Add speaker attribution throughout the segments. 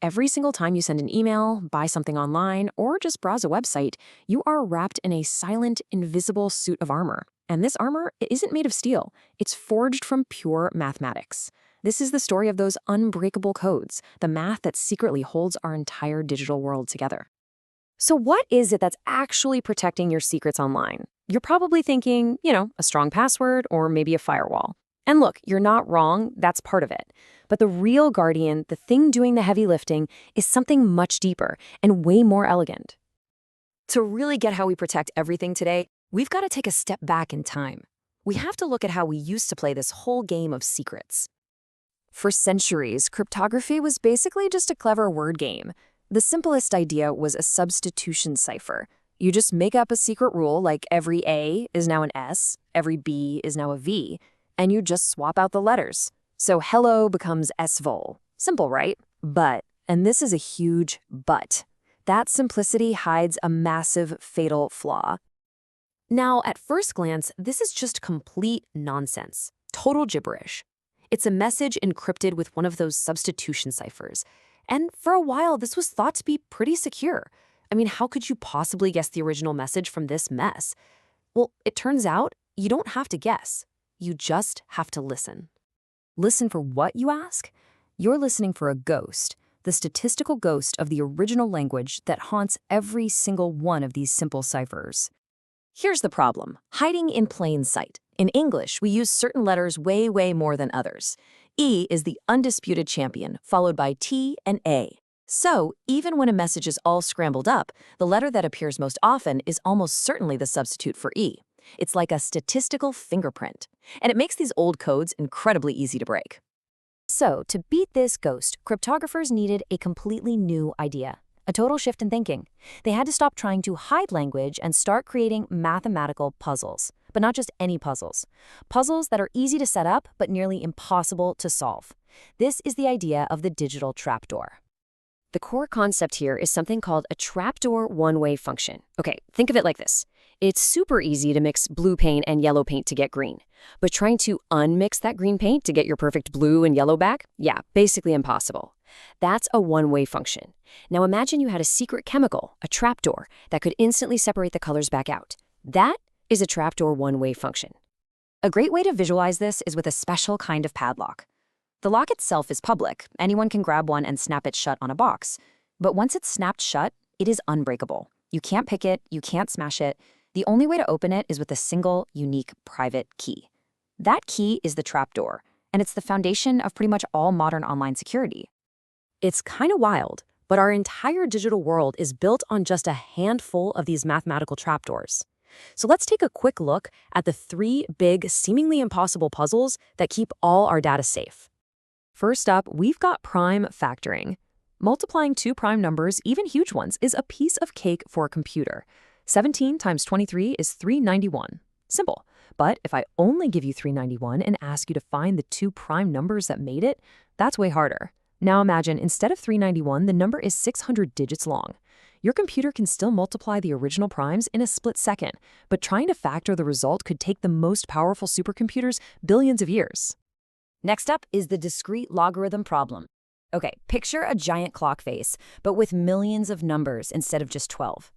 Speaker 1: Every single time you send an email, buy something online, or just browse a website, you are wrapped in a silent, invisible suit of armor. And this armor isn't made of steel. It's forged from pure mathematics. This is the story of those unbreakable codes, the math that secretly holds our entire digital world together. So what is it that's actually protecting your secrets online? You're probably thinking, a strong password or maybe a firewall. And look, you're not wrong, that's part of it. But the real guardian, the thing doing the heavy lifting, is something much deeper and way more elegant. To really get how we protect everything today, we've got to take a step back in time. We have to look at how we used to play this whole game of secrets. For centuries, cryptography was basically just a clever word game. The simplest idea was a substitution cipher. You just make up a secret rule like every A is now an S, every B is now a V, and you just swap out the letters. So hello becomes SVOL. Simple, right? But, and this is a huge but, that simplicity hides a massive fatal flaw. Now, at first glance, this is just complete nonsense. Total gibberish. It's a message encrypted with one of those substitution ciphers. And for a while, this was thought to be pretty secure. I mean, how could you possibly guess the original message from this mess? Well, it turns out you don't have to guess. You just have to listen. Listen for what, you ask? You're listening for a ghost, the statistical ghost of the original language that haunts every single one of these simple ciphers. Here's the problem: hiding in plain sight. In English, we use certain letters way more than others. E is the undisputed champion, followed by T and A. So, even when a message is all scrambled up, the letter that appears most often is almost certainly the substitute for E. It's like a statistical fingerprint, and it makes these old codes incredibly easy to break. So, to beat this ghost, cryptographers needed a completely new idea, a total shift in thinking. They had to stop trying to hide language and start creating mathematical puzzles. But not just any puzzles. Puzzles that are easy to set up, but nearly impossible to solve. This is the idea of the digital trapdoor. The core concept here is something called a trapdoor one-way function. Okay, think of it like this. It's super easy to mix blue paint and yellow paint to get green. But trying to unmix that green paint to get your perfect blue and yellow back? Yeah, basically impossible. That's a one-way function. Now imagine you had a secret chemical, a trapdoor, that could instantly separate the colors back out. That is a trapdoor one-way function. A great way to visualize this is with a special kind of padlock. The lock itself is public. Anyone can grab one and snap it shut on a box. But once it's snapped shut, it is unbreakable. You can't pick it, you can't smash it. The only way to open it is with a single, unique, private key. That key is the trapdoor, and it's the foundation of pretty much all modern online security. It's kind of wild, but our entire digital world is built on just a handful of these mathematical trapdoors. So let's take a quick look at the 3 big, seemingly impossible puzzles that keep all our data safe. First up, we've got prime factoring. Multiplying 2 prime numbers, even huge ones, is a piece of cake for a computer. 17 times 23 is 391. Simple. But if I only give you 391 and ask you to find the 2 prime numbers that made it, that's way harder. Now imagine, instead of 391, the number is 600 digits long. Your computer can still multiply the original primes in a split second, but trying to factor the result could take the most powerful supercomputers billions of years. Next up is the discrete logarithm problem. Okay, picture a giant clock face, but with millions of numbers instead of just 12.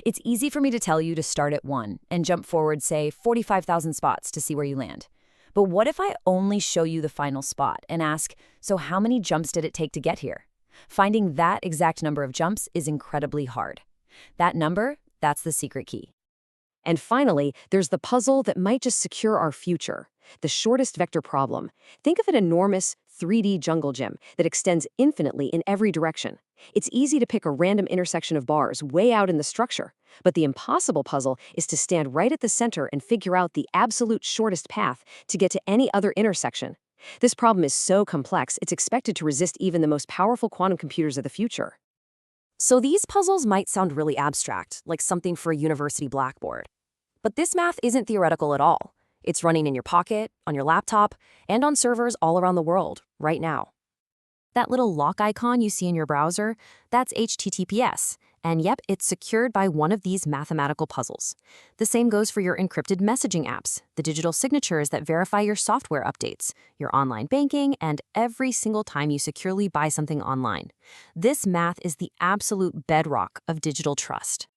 Speaker 1: It's easy for me to tell you to start at 1 and jump forward, say, 45,000 spots to see where you land. But what if I only show you the final spot and ask, so how many jumps did it take to get here? Finding that exact number of jumps is incredibly hard. That number, that's the secret key. And finally, there's the puzzle that might just secure our future, the shortest vector problem. Think of an enormous 3D jungle gym that extends infinitely in every direction. It's easy to pick a random intersection of bars way out in the structure, but the impossible puzzle is to stand right at the center and figure out the absolute shortest path to get to any other intersection. This problem is so complex, it's expected to resist even the most powerful quantum computers of the future. So these puzzles might sound really abstract, like something for a university blackboard. But this math isn't theoretical at all. It's running in your pocket, on your laptop, and on servers all around the world, right now. That little lock icon you see in your browser, that's HTTPS. And yep, it's secured by one of these mathematical puzzles. The same goes for your encrypted messaging apps, the digital signatures that verify your software updates, your online banking, and every single time you securely buy something online. This math is the absolute bedrock of digital trust.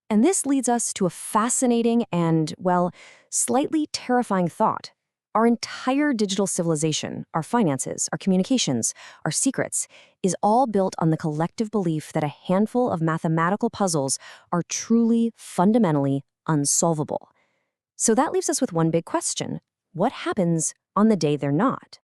Speaker 1: And this leads us to a fascinating and, well, slightly terrifying thought. Our entire digital civilization, our finances, our communications, our secrets, is all built on the collective belief that a handful of mathematical puzzles are truly, fundamentally unsolvable. So that leaves us with one big question. What happens on the day they're not?